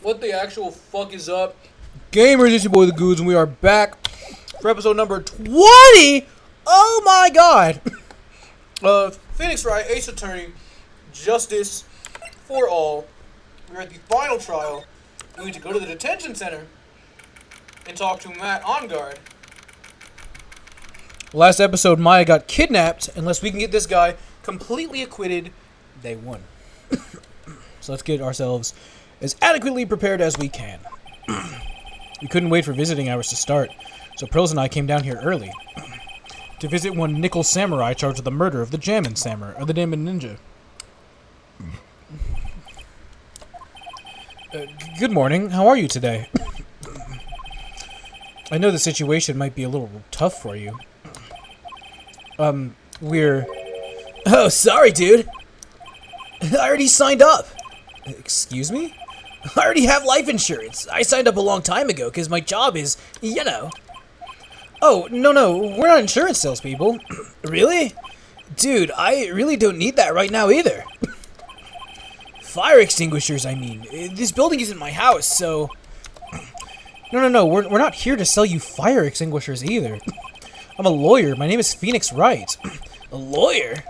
What the actual fuck is up? Gamers, it's your boy The Goods, and we are back for episode number 20! Oh my god! Phoenix Wright, Ace Attorney, Justice for All. We're at the final trial. We need to go to the detention center and talk to Matt Engarde. Last episode, Maya got kidnapped. Unless we can get this guy completely acquitted, they won. So let's get ourselves as adequately prepared as we can. We couldn't wait for visiting hours to start, so Prills and I came down here early to visit one Nickel Samurai charged with the murder of the Jammin Samurai, or the Jammin Ninja. Good morning. How are you today? I know the situation might be a little tough for you. We're... Oh, sorry, dude. I already signed up. Excuse me? I already have life insurance. I signed up a long time ago because my job is, you know. Oh, no, we're not insurance salespeople. Really? Dude, I really don't need that right now either. Fire extinguishers, I mean. This building isn't my house, so... No, we're not here to sell you fire extinguishers either. I'm a lawyer. My name is Phoenix Wright. A lawyer?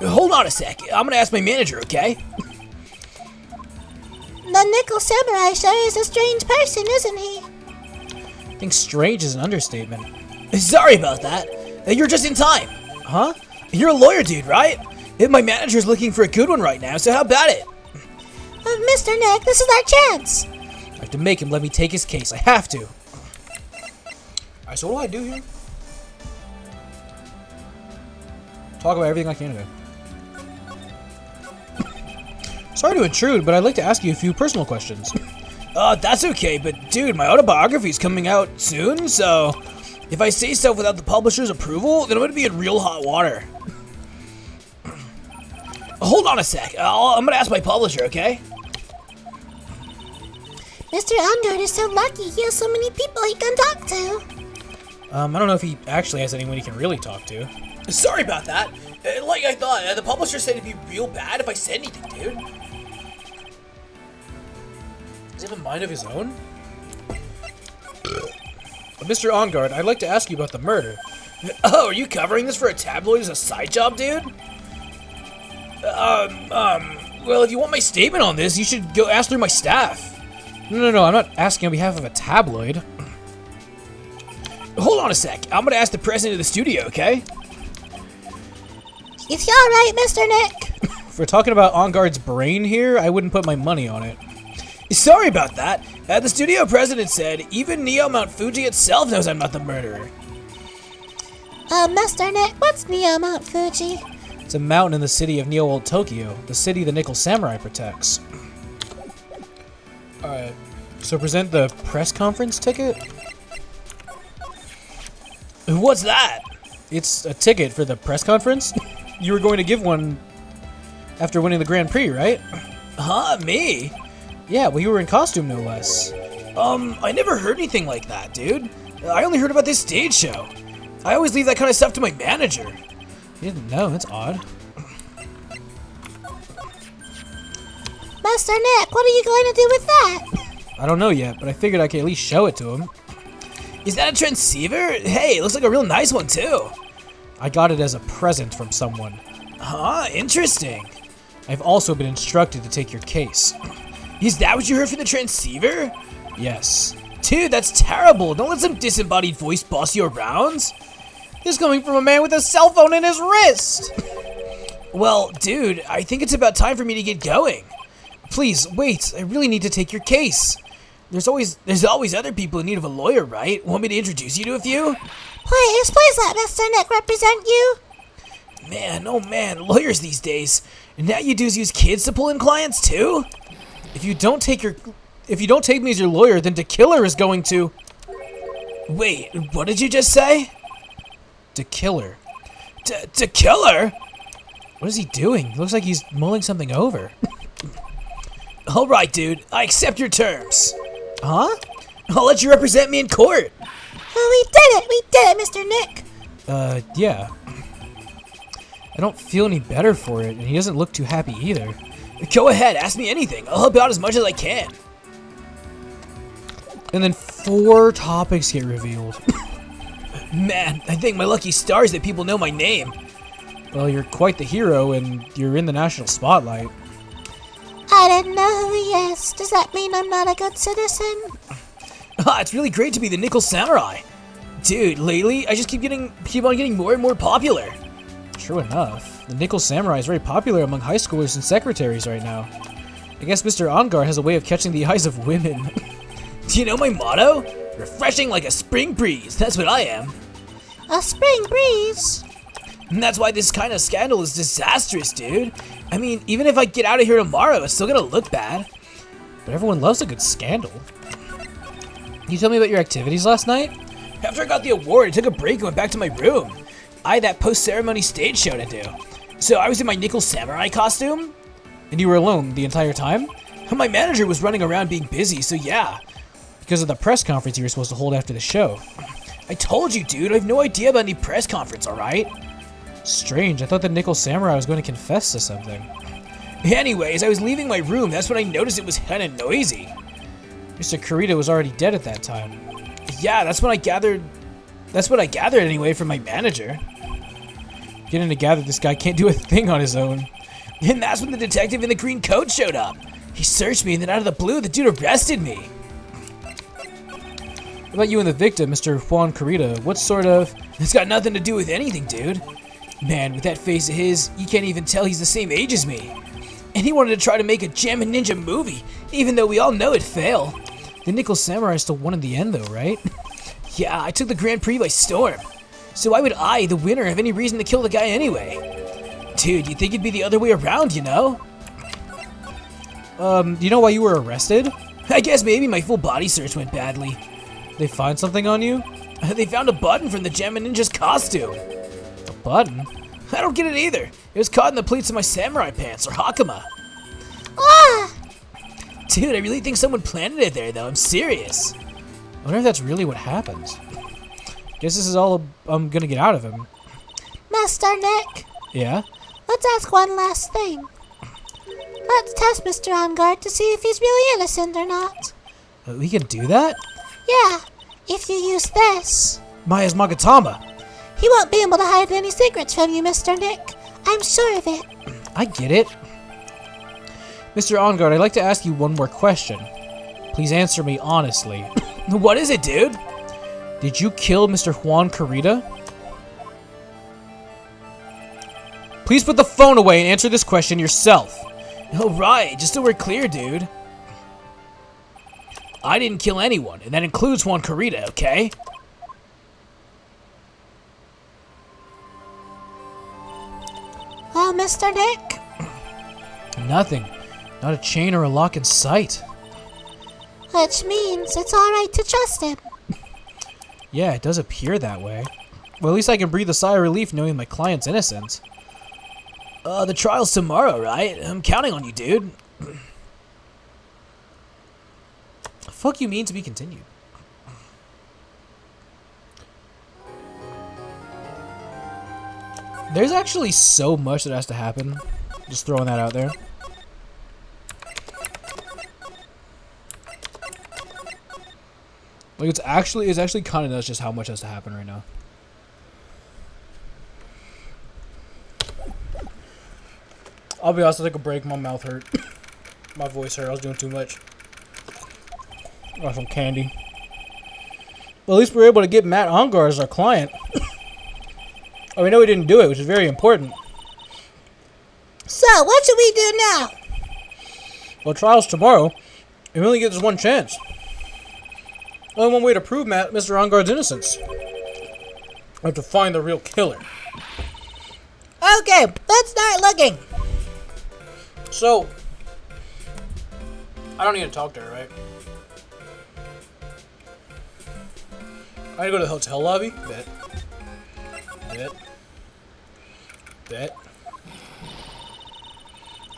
Hold on a sec. I'm gonna ask my manager, okay? The Nickel Samurai sure is a strange person, isn't he? I think strange is an understatement. Sorry about that. You're just in time. Huh? You're a lawyer, dude, right? My manager's looking for a good one right now, so how about it? Mr. Nick, this is our chance. I have to make him let me take his case. I have to. Alright, so what do I do here? Talk about everything I can today. Sorry to intrude, but I'd like to ask you a few personal questions. That's okay, but dude, my autobiography's coming out soon, so if I say stuff without the publisher's approval, then I'm gonna be in real hot water. Hold on a sec. I'm gonna ask my publisher, okay? Mr. Engarde is so lucky he has so many people he can talk to. I don't know if he actually has anyone he can really talk to. Sorry about that. Like I thought, the publisher said it'd be real bad if I said anything, dude. Does he have a mind of his own? Mr. Engarde, I'd like to ask you about the murder. Oh, are you covering this for a tabloid as a side job, dude? Well, if you want my statement on this, you should go ask through my staff. No, I'm not asking on behalf of a tabloid. Hold on a sec. I'm gonna ask the president of the studio, okay? Is he alright, Mr. Nick? If we're talking about Engarde's brain here, I wouldn't put my money on it. Sorry about that. The studio president said, even Neo Mount Fuji itself knows I'm not the murderer. Mr. Nick, what's Neo Mount Fuji? It's a mountain in the city of Neo Old Tokyo, the city the Nickel Samurai protects. Alright, so present the press conference ticket? What's that? It's a ticket for the press conference? You were going to give one after winning the Grand Prix, right? Huh, me? Yeah, well, you were in costume, no less. I never heard anything like that, dude. I only heard about this stage show. I always leave that kind of stuff to my manager. You didn't know, that's odd. Mr. Nick, what are you going to do with that? I don't know yet, but I figured I could at least show it to him. Is that a transceiver? Hey, it looks like a real nice one, too. I got it as a present from someone. Huh, interesting. I've also been instructed to take your case. Is that what you heard from the transceiver? Yes. Dude, that's terrible. Don't let some disembodied voice boss you around. This is coming from a man with a cell phone in his wrist. Well, dude, I think it's about time for me to get going. Please, wait. I really need to take your case. There's always other people in need of a lawyer, right? Want me to introduce you to a few? Please let Mr. Nick represent you. Man, oh man, lawyers these days. And now you dudes use kids to pull in clients too? If you don't take me as your lawyer, then DeKiller is going to... Wait, what did you just say? DeKiller. DeKiller? What is he doing? Looks like he's mulling something over. Alright, dude. I accept your terms. Huh? I'll let you represent me in court. Oh, we did it, Mr. Nick. Yeah. I don't feel any better for it, and he doesn't look too happy either. Go ahead, ask me anything. I'll help out as much as I can. And then 4 topics get revealed. Man, I think my lucky stars that people know my name. Well, you're quite the hero, and you're in the national spotlight. I didn't know who he is. Does that mean I'm not a good citizen? It's really great to be the Nickel Samurai. Dude, lately, I just keep on getting more and more popular. True enough. The Nickel Samurai is very popular among high schoolers and secretaries right now. I guess Mr. Ongar has a way of catching the eyes of women. Do you know my motto? Refreshing like a spring breeze. That's what I am. A spring breeze? And that's why this kind of scandal is disastrous, dude. I mean, even if I get out of here tomorrow, it's still gonna look bad. But everyone loves a good scandal. Can you tell me about your activities last night? After I got the award, I took a break and went back to my room. I had that post-ceremony stage show to do. So I was in my Nickel Samurai costume. And you were alone the entire time? My manager was running around being busy, so yeah. Because of the press conference you were supposed to hold after the show. I told you, dude, I have no idea about any press conference, alright? Strange, I thought the Nickel Samurai was going to confess to something. Anyways, I was leaving my room, that's when I noticed it was kinda noisy. Mr. Kurita was already dead at that time. Yeah, that's what I gathered anyway from my manager. Getting to gather this guy can't do a thing on his own. And that's when the detective in the green coat showed up. He searched me and then out of the blue, the dude arrested me. What about you and the victim, Mr. Juan Kurita? What sort of... It's got nothing to do with anything, dude. Man, with that face of his, you can't even tell he's the same age as me. And he wanted to try to make a Jammin' Ninja movie, even though we all know it'd fail. The Nickel Samurai still won in the end though, right? Yeah, I took the Grand Prix by storm. So why would I, the winner, have any reason to kill the guy anyway? Dude, you'd think it'd be the other way around, you know? Do you know why you were arrested? I guess maybe my full body search went badly. They find something on you? They found a button from the Jammin' Ninja's costume. A button? I don't get it either. It was caught in the pleats of my samurai pants, or hakama. Ah! Dude, I really think someone planted it there, though. I'm serious. I wonder if that's really what happened. Guess this is all I'm gonna get out of him. Master Nick, Yeah? let's ask one last thing. Let's test Mr. Onguard to see if he's really innocent or not. We can do that? Yeah, if you use this. Maya's Magatama. He won't be able to hide any secrets from you, Mr. Nick. I'm sure of it. I get it. Mr. Onguard, I'd like to ask you one more question. Please answer me honestly. What is it, dude? Did you kill Mr. Juan Kurita? Please put the phone away and answer this question yourself. Alright, just so we're clear, dude. I didn't kill anyone, and that includes Juan Kurita, okay? Well, Mr. Nick? Nothing. Not a chain or a lock in sight. Which means it's alright to trust him. Yeah, it does appear that way. Well, at least I can breathe a sigh of relief knowing my client's innocent. The trial's tomorrow, right? I'm counting on you, dude. Fuck you mean to be continued? There's actually so much that has to happen. Just throwing that out there. Like it's actually kind of nuts just how much has to happen right now. I'll be honest, I took a break. My mouth hurt. My voice hurt. I was doing too much. Got some candy. Well, at least we were able to get Matt Ongar as our client. Oh, we know we didn't do it, which is very important. So, what should we do now? Well, trial's tomorrow. And we only get this one chance. Only one way to prove Mr. Onguard's innocence. We have to find the real killer. Okay, let's start looking. So, I don't need to talk to her, right? I need to go to the hotel lobby? Bet.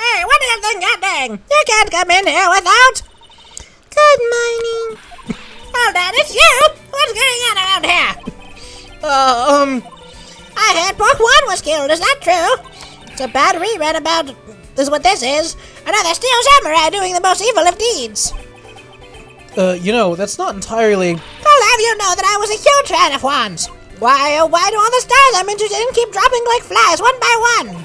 Hey, what is this thing? You can't come in here without... Good morning. Oh, that is you! What's going on around here? I heard Book 1 was killed, is that true? It's a bad reread about is what this is. Another steel samurai doing the most evil of deeds. You know, that's not entirely... I'll have you know that I was a huge fan of Juan's. Why, oh, why do all the stars I'm interested in keep dropping like flies, one by one?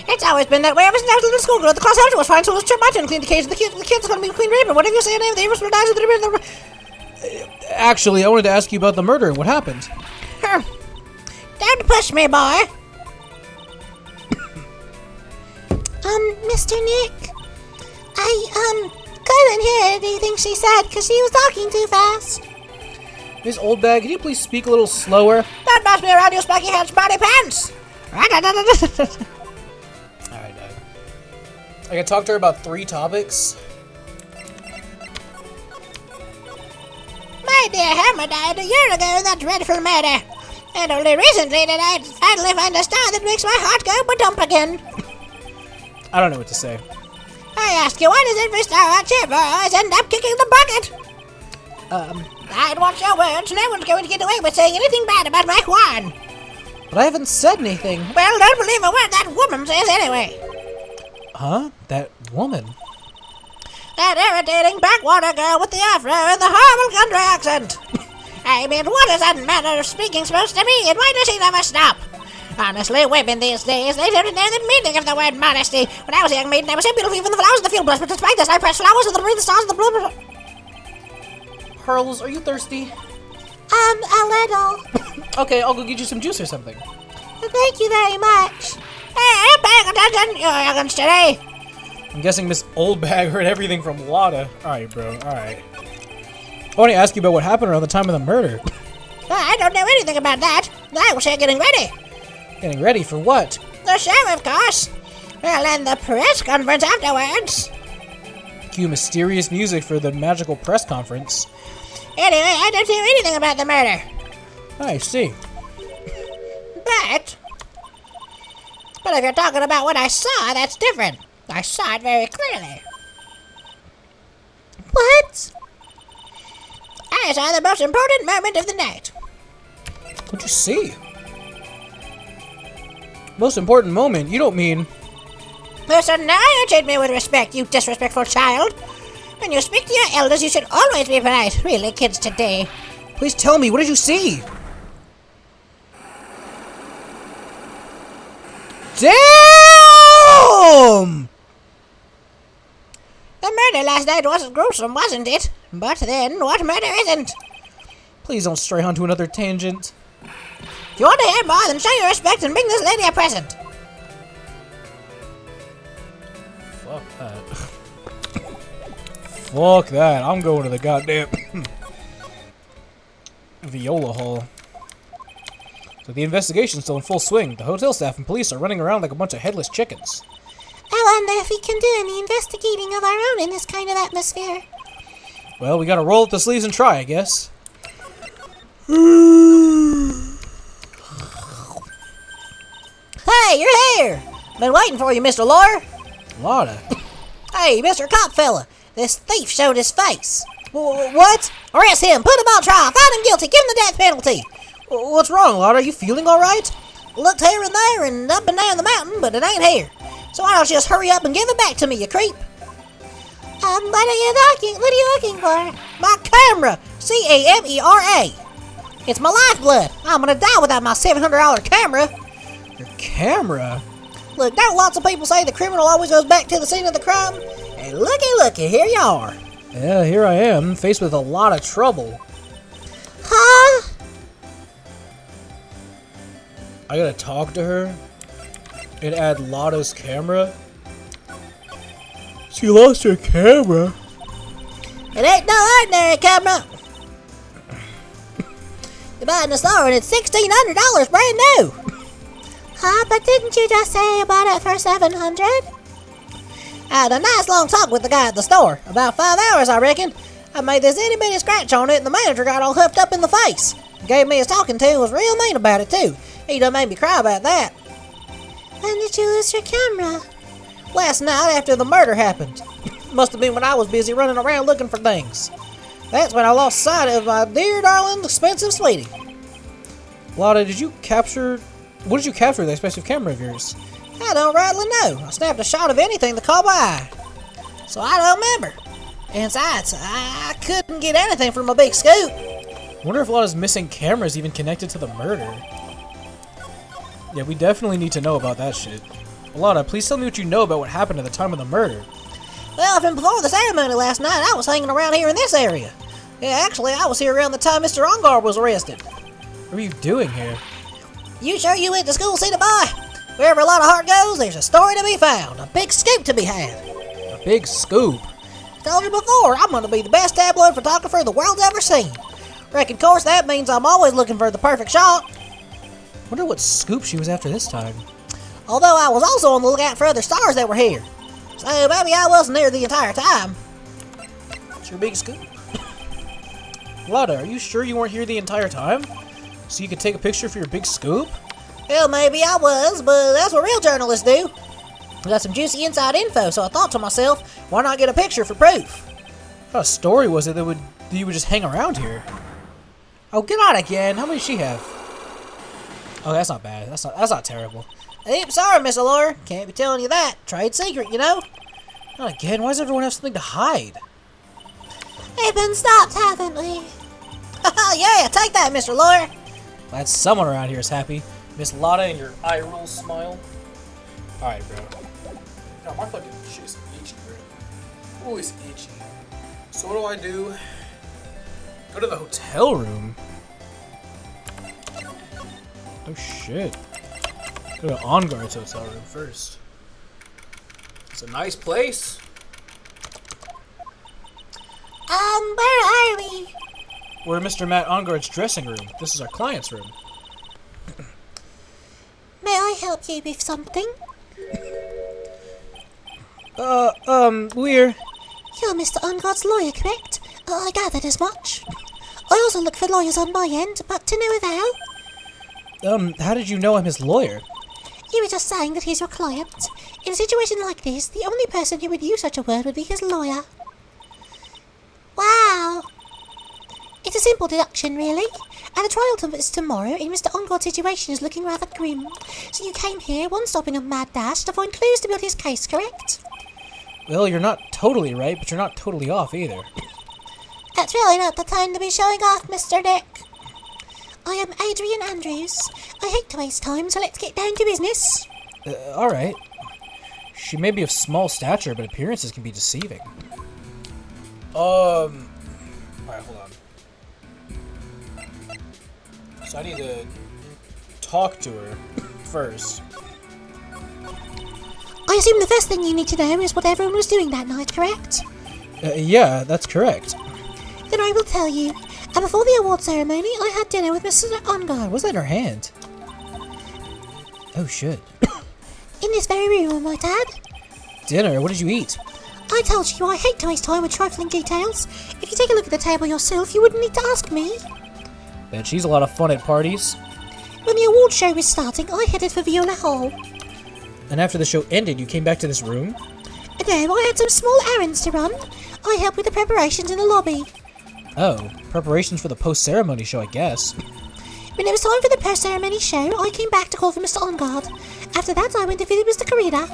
It's always been that way ever since I was a little schoolgirl. The class after was fine, so let's trip my turn and clean the cage. The kid's gonna be Queen Raven. Whatever you say, name, the Evers will die to the... Actually, I wanted to ask you about the murder. What happened? Don't push me, boy. Mr. Nick, I, couldn't hear anything she said because she was talking too fast. Miss Oldbag, can you please speak a little slower? Don't boss me around, you spiky head smarty pants. Alright, I can talk to her about 3 topics. My dear Hammer died a year ago in that dreadful murder. And only recently did I finally find a star that makes my heart go ba-dump again. I don't know what to say. I ask you, why does every star I cheer for always end up kicking the bucket? I'd watch your words. No one's going to get away with saying anything bad about my Juan. But I haven't said anything. Well, don't believe a word that woman says anyway. Huh? That woman? That irritating backwater girl with the afro and the horrible country accent. I mean, what is that manner of speaking supposed to mean? Why does she never stop? Honestly, women these days, they don't know the meaning of the word modesty. When I was a young maiden, I was so beautiful even the flowers in the field blushed, but despite this, I pressed flowers and breathed the stars of the blue... Pearls, are you thirsty? A little. Okay, I'll go get you some juice or something. Thank you very much. Hey, I'm paying attention, you young'uns today. I'm guessing Miss Oldbag heard everything from Lotta. Alright, bro, alright. I want to ask you about what happened around the time of the murder. I don't know anything about that. I was here getting ready. Getting ready for what? The show, of course. Well, and the press conference afterwards. Cue mysterious music for the magical press conference. Anyway, I don't know anything about the murder. I see. But if you're talking about what I saw, that's different. I saw it very clearly. What? I saw the most important moment of the night. What'd you see? Most important moment? You don't mean... Listen, now you treat me with respect, you disrespectful child. When you speak to your elders, you should always be polite. Really, kids today. Please tell me, what did you see? Damn! The murder last night was gruesome, wasn't it? But then, what murder isn't? Please don't stray onto another tangent. If you want to hear more, then show your respect and bring this lady a present. Fuck that. Fuck that. I'm going to the goddamn Viola Hall. So the investigation's still in full swing. The hotel staff and police are running around like a bunch of headless chickens. I wonder if we can do any investigating of our own in this kind of atmosphere. Well, we gotta roll up the sleeves and try, I guess. Hey, you're here! Been waiting for you, Mr. Lawyer. Lotta. Hey, Mr. Cop fella, this thief showed his face. What? Arrest him, put him on trial, find him guilty, give him the death penalty. What's wrong, Lotta? Are you feeling alright? Looked here and there and up and down the mountain, but it ain't here. So why don't you just hurry up and give it back to me, you creep? What are you looking for? My camera! C-A-M-E-R-A. It's my lifeblood. I'm gonna die without my $700 camera. Your camera? Look, don't lots of people say the criminal always goes back to the scene of the crime? And looky, here you are. Yeah, here I am, faced with a lot of trouble. Huh? I gotta talk to her and add Lotta's camera. She lost her camera. It ain't no ordinary camera. You're buying the store and it's $1,600 brand new. Huh? But didn't you just say you bought it for $700? I had a nice long talk with the guy at the store. About 5 hours, I reckon. I made this itty bitty scratch on it and the manager got all huffed up in the face. Gave me his talking to, was real mean about it too. He done made me cry about that. When did you lose your camera? Last night after the murder happened. Must have been when I was busy running around looking for things. That's when I lost sight of my dear darling expensive sweetie. Lotta, what did you capture with that expensive camera of yours? I don't rightly know. I snapped a shot of anything that caught my eye. So I don't remember. And besides, I couldn't get anything from a big scoop. I wonder if Lotta's missing camera is even connected to the murder. Yeah, we definitely need to know about that shit. Lotta, please tell me what you know about what happened at the time of the murder. Well, from before the ceremony last night, I was hanging around here in this area. Yeah, actually, I was here around the time Mr. Ungard was arrested. What were you doing here? You sure you went to school, see the boy? Wherever a lot of heart goes, there's a story to be found, a big scoop to be had. A big scoop? Told you before, I'm gonna be the best tabloid photographer the world's ever seen. Reckon, of course, that means I'm always looking for the perfect shot. Wonder what scoop she was after this time. Although I was also on the lookout for other stars that were here. So maybe I wasn't there the entire time. It's your big scoop. Lotta, are you sure you weren't here the entire time? So you could take a picture for your big scoop? Well, maybe I was, but that's what real journalists do. I got some juicy inside info, so I thought to myself, why not get a picture for proof? What kind of story was it that you would just hang around here? Oh, get out again. How many does she have? Oh, that's not bad. That's not terrible. Oops, sorry, Miss Allure. Can't be telling you that. Trade secret, you know? Not again. Why does everyone have something to hide? We've been stopped, haven't we? Yeah, take that, Mr. Allure. Glad someone around here is happy. Miss Lotta and your eye roll smile. Alright, bro. God, my fucking shit is itchy, bro. Ooh, it's itchy. So what do? Go to the hotel room? Oh shit. Go to Ungard's hotel room first. It's a nice place. Where are we? We're in Mr. Matt Ungard's dressing room. This is our client's room. May I help you with something? We're... You're Mr. Ungard's lawyer, correct? I gathered as much. I also look for lawyers on my end, but to no avail. How did you know I'm his lawyer? You were just saying that he's your client. In a situation like this, the only person who would use such a word would be his lawyer. Wow. It's a simple deduction, really. And the trial is tomorrow, and Mr. Ungard's situation is looking rather grim. So you came here, one stopping a mad dash, to find clues to build his case, correct? Well, you're not totally right, but you're not totally off either. That's really not the time to be showing off, Mr. Dick. I am Adrian Andrews. I hate to waste time, so let's get down to business. Alright. She may be of small stature, but appearances can be deceiving. Alright, hold on. So I need to talk to her first. I assume the first thing you need to know is what everyone was doing that night, correct? Yeah, that's correct. Then I will tell you. And before the award ceremony, I had dinner with Mr. Ungard. What's that in her hand? Oh, shit. In this very room, I might add. Dinner? What did you eat? I told you I hate to waste time with trifling details. If you take a look at the table yourself, you wouldn't need to ask me. Bet she's a lot of fun at parties. When the award show was starting, I headed for Viola Hall. And after the show ended, you came back to this room? No, I had some small errands to run. I helped with the preparations in the lobby. Oh, preparations for the post-ceremony show, I guess. When it was time for the post-ceremony show, I came back to call for Mr. Ungard. After that, I went to visit Mr. Carida.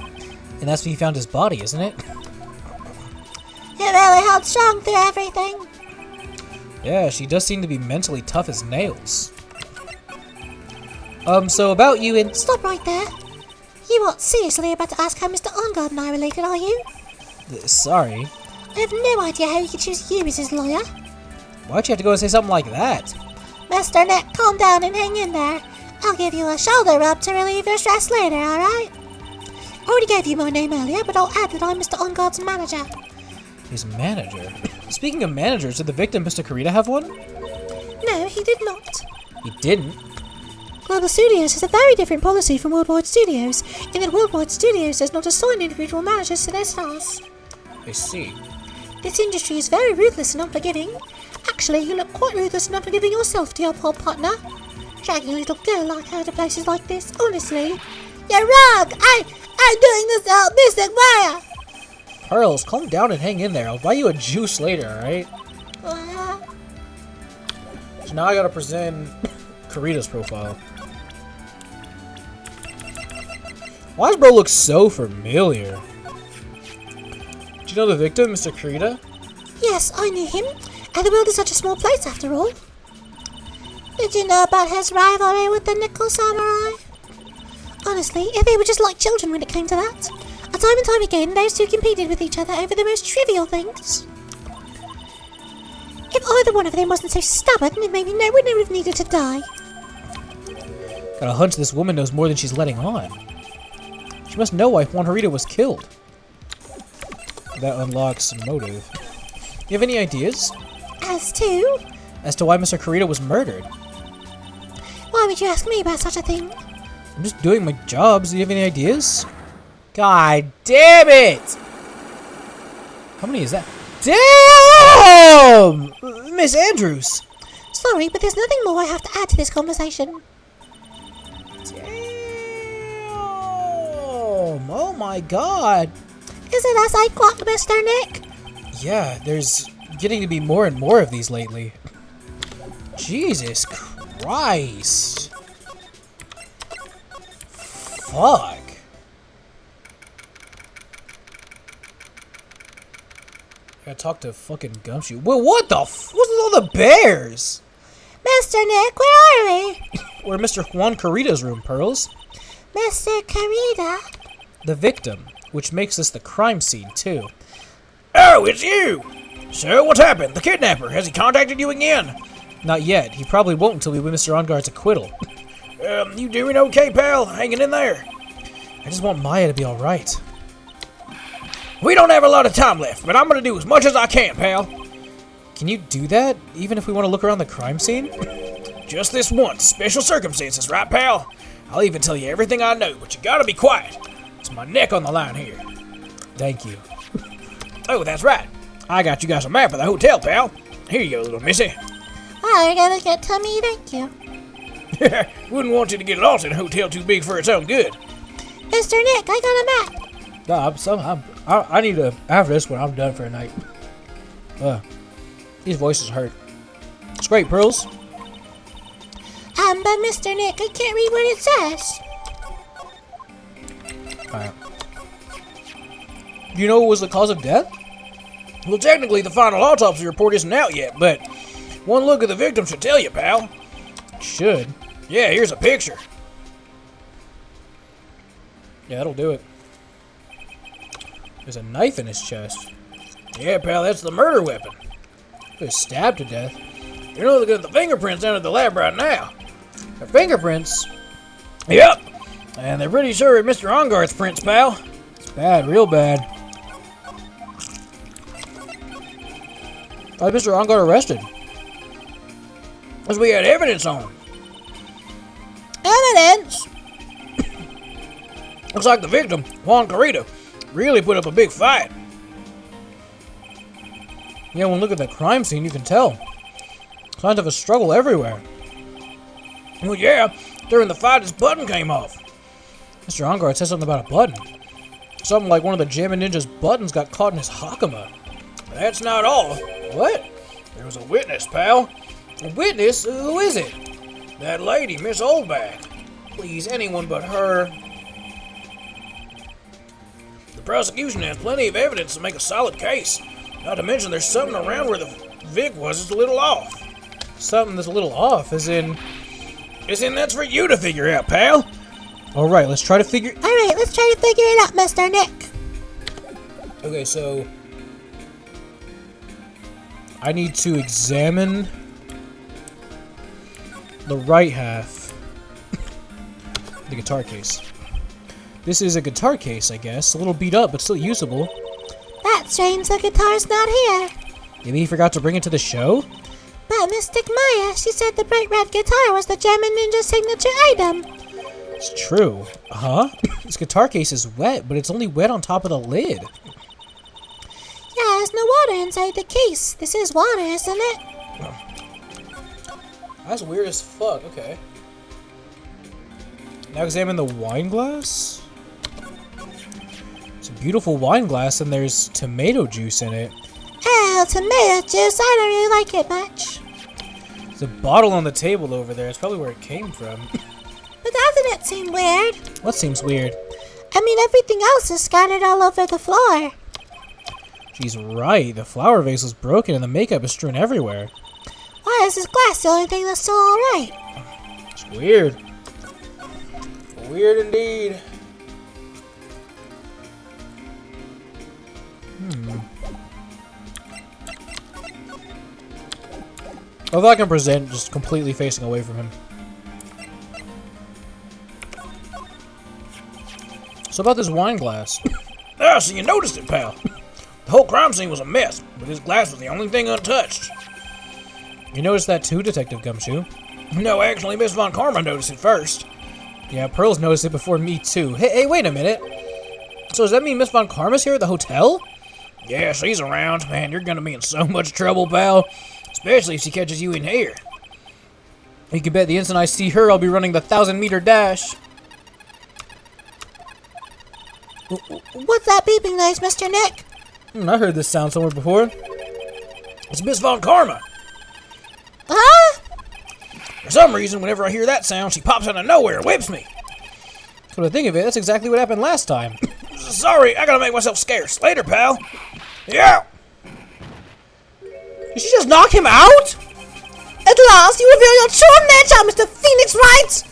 And that's where you found his body, isn't it? It really held strong through everything. Yeah, she does seem to be mentally tough as nails. So about you and... Stop right there. You aren't seriously about to ask how Mr. Ungard and I are related, are you? Sorry. I have no idea how he could choose you as his lawyer. Why'd you have to go and say something like that? Mr. Nick, calm down and hang in there. I'll give you a shoulder rub to relieve your stress later, alright? I already gave you my name earlier, but I'll add that I'm Mr. Ungard's manager. His manager? Speaking of managers, did the victim, Mr. Carida, have one? No, he did not. He didn't? Global Studios has a very different policy from Worldwide Studios, in that Worldwide Studios does not assign individual managers to their stars. I see. This industry is very ruthless and unforgiving. Actually, you look quite ruthless and unforgiving yourself to your poor partner. Dragging a little girl like her to places like this, honestly. You're wrong! I'm doing this to help Mr. Maya! Pearls, calm down and hang in there. I'll buy you a juice later, alright? So now I gotta present Carida's profile. Why does bro look so familiar? Do you know the victim, Mr. Kurita? Yes, I knew him. And the world is such a small place after all. Did you know about his rivalry with the Nickel Samurai? Honestly, they were just like children when it came to that. Time and time again, those two competed with each other over the most trivial things. If either one of them wasn't so stubborn, then maybe no one would have needed to die. Got a hunch this woman knows more than she's letting on. She must know why Juan Harita was killed. That unlocks motive. You have any ideas? As to? As to why Mr. Kurita was murdered. Why would you ask me about such a thing? I'm just doing my job, so do you have any ideas? God damn it! How many is that? Damn! Miss Andrews! Sorry, but there's nothing more I have to add to this conversation. Damn! Oh my god! Is it as I clock, Mr. Nick? Yeah, there's getting to be more and more of these lately. Jesus Christ! Fuck! I gotta talk to fucking Gumshoe. Well, what the f- what's with all the bears? Mr. Nick, where are we? We're in Mr. Juan Kurita's room, Pearls. Mr. Kurita? The victim, which makes this the crime scene, too. Oh, it's you! So, what's happened? The kidnapper, has he contacted you again? Not yet. He probably won't until we win Mr. Onguard's acquittal. You doing okay, pal? Hanging in there? I just want Maya to be alright. We don't have a lot of time left, but I'm gonna do as much as I can, pal. Can you do that, even if we want to look around the crime scene? Just this once. Special circumstances, right, pal? I'll even tell you everything I know, but you gotta be quiet. It's my neck on the line here. Thank you. Oh, that's right. I got you guys a map of the hotel, pal. Here you go, little missy. I gotta get tummy, thank you. Wouldn't want you to get lost in a hotel too big for its own good. Mr. Nick, I got a map. I need to have this when I'm done for a night. These voices hurt. It's great, Pearls. But Mr. Nick, I can't read what it says. Alright. Do you know what was the cause of death? Well, technically, the final autopsy report isn't out yet, but one look at the victim should tell you, pal. Should? Yeah, here's a picture. Yeah, that'll do it. There's a knife in his chest. Yeah, pal, that's the murder weapon. He was stabbed to death. You're not looking at the fingerprints down at the lab right now. The fingerprints? Yep. And they're pretty sure it's Mr. Onguard's prints, pal. It's bad, real bad. Why was Mr. Onguard arrested? Because we had evidence on him. Evidence? Looks like the victim, Juan Kurita, really put up a big fight. Yeah, when you look at that crime scene, you can tell. Signs of a struggle everywhere. Well, yeah, during the fight, his button came off. Mr. Onguard said something about a button. Something like one of the Jammin' Ninja's buttons got caught in his Hakama. But that's not all. What? There was a witness, pal. A witness? Who is it? That lady, Miss Oldback. Please, anyone but her. The prosecution has plenty of evidence to make a solid case. Not to mention there's something around where the Vic was that's a little off. Something that's a little off, as in that's for you to figure out, pal. Alright, let's try to figure... Alright, let's try to figure it out, Mr. Nick. Okay, so... I need to examine the right half. The guitar case. This is a guitar case, I guess. A little beat up, but still usable. That's strange, the guitar's not here. Maybe he forgot to bring it to the show? But Mystic Maya, she said the bright red guitar was the Jammin' Ninja signature item. It's true. Huh? This guitar case is wet, but it's only wet on top of the lid. Yeah, there's no water inside the case. This is water, isn't it? That's weird as fuck. Okay. Now examine the wine glass. It's a beautiful wine glass, and there's tomato juice in it. Oh, tomato juice. I don't really like it much. There's a bottle on the table over there. It's probably where it came from. But doesn't it seem weird? What seems weird? I mean, everything else is scattered all over the floor. She's right. The flower vase was broken and the makeup is strewn everywhere. Why is this glass the only thing that's still alright? It's weird. Weird indeed. Although I can present just completely facing away from him. So about this wine glass. Ah, so you noticed it, pal. The whole crime scene was a mess, but this glass was the only thing untouched. You noticed that too, Detective Gumshoe? No, actually, Miss Von Karma noticed it first. Yeah, Pearl's noticed it before me too. Hey, wait a minute. So does that mean Miss Von Karma's here at the hotel? Yeah, she's around. Man, you're gonna be in so much trouble, pal. Especially if she catches you in here. You can bet the instant I see her, I'll be running the 1,000-meter dash. What's that beeping noise, Mr. Nick? I heard this sound somewhere before. It's Miss Von Karma. Huh? For some reason, whenever I hear that sound, she pops out of nowhere and whips me. Come to think of it, that's exactly what happened last time. Sorry, I gotta make myself scarce. Later, pal. Yeah. Did she just knock him out? At last, you reveal your true nature, Mr. Phoenix Wright!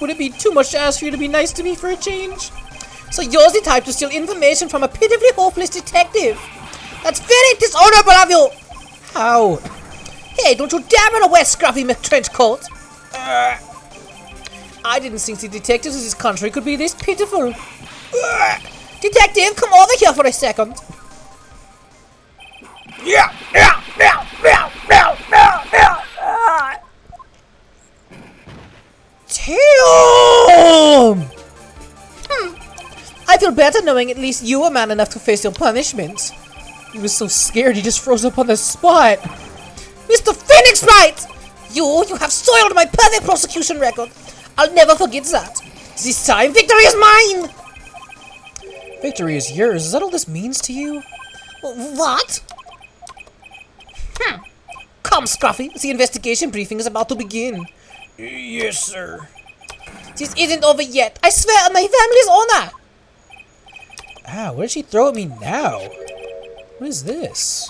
Would it be too much to ask for you to be nice to me for a change? So you're the type to steal information from a pitifully hopeless detective. That's very dishonorable of you. How? Hey, don't you dare run away, scruffy McTrenchcoat. I didn't think the detectives in this country could be this pitiful. Detective, come over here for a second. Yeah. Damn! I feel better knowing at least you were man enough to face your punishment. He was so scared he just froze up on the spot. Mr. Phoenix Wright! You have soiled my perfect prosecution record. I'll never forget that. This time, victory is mine! Victory is yours. Is that all this means to you? What? Come, Scruffy. The investigation briefing is about to begin. Yes, sir. This isn't over yet. I swear on my family's honor. Ah, what did she throw at me now? What is this?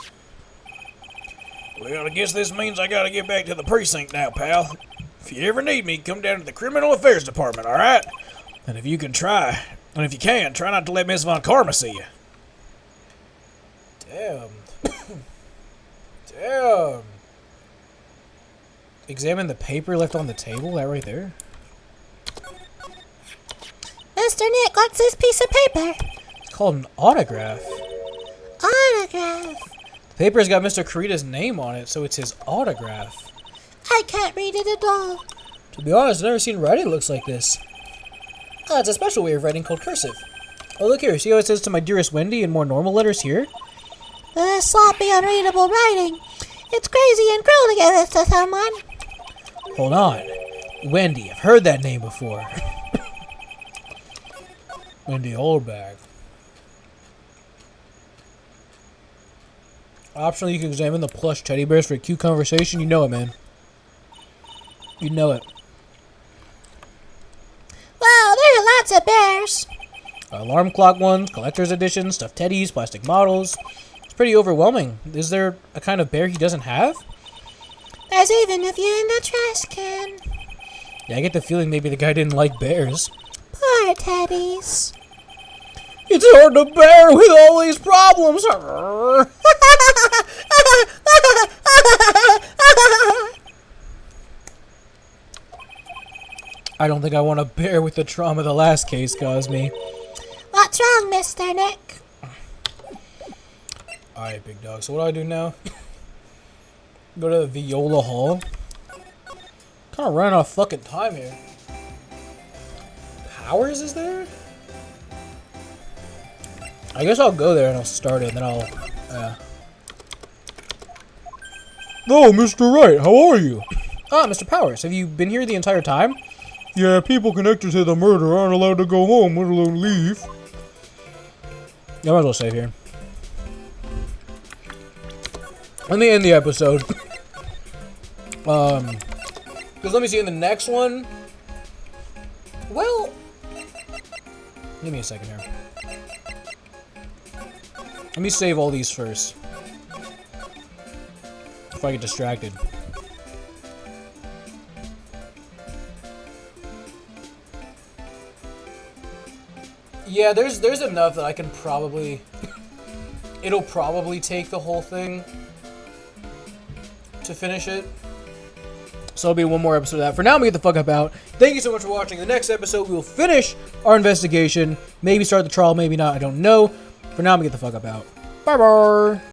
Well, I guess this means I gotta get back to the precinct now, pal. If you ever need me, come down to the Criminal Affairs Department, alright? And if you can, try not to let Miss Von Karma see you. Damn. Damn. Examine the paper left on the table, that right there. Mr. Nick, what's this piece of paper? It's called an autograph. Autograph. The paper's got Mr. Kurita's name on it, so it's his autograph. I can't read it at all. To be honest, I've never seen writing that looks like this. Ah, it's a special way of writing called cursive. Oh, look here. See how it says to my dearest Wendy in more normal letters here? This sloppy, unreadable writing. It's crazy and cruel to give this to someone. Hold on. Wendy. I've heard that name before. Wendy Oldbag. Optionally, you can examine the plush teddy bears for a cute conversation. You know it, man. You know it. Wow, there are lots of bears. Alarm clock ones, collector's editions, stuffed teddies, plastic models. It's pretty overwhelming. Is there a kind of bear he doesn't have? There's even a few in the trash can. Yeah, I get the feeling maybe the guy didn't like bears. Poor teddies. It's hard to bear with all these problems. I don't think I want to bear with the trauma the last case caused me. What's wrong, Mr. Nick? Alright, big dog. So what do I do now? Go to the Viola Hall. Kind of running out of fucking time here. Powers is there? I guess I'll go there and I'll start it and then I'll... Oh, Mr. Wright, how are you? Ah, Mr. Powers, have you been here the entire time? Yeah, people connected to the murder aren't allowed to go home, let alone leave. I might as well save here. Let me end the episode. Because let me see, in the next one... Well... Give me a second here. Let me save all these first. If I get distracted. Yeah, there's enough that I can probably... It'll probably take the whole thing to finish it. So it'll be one more episode of that. For now, I'm gonna get the fuck up out. Thank you so much for watching. The next episode, we will finish our investigation. Maybe start the trial, maybe not. I don't know. For now, I'm gonna get the fuck up out. Bye-bye.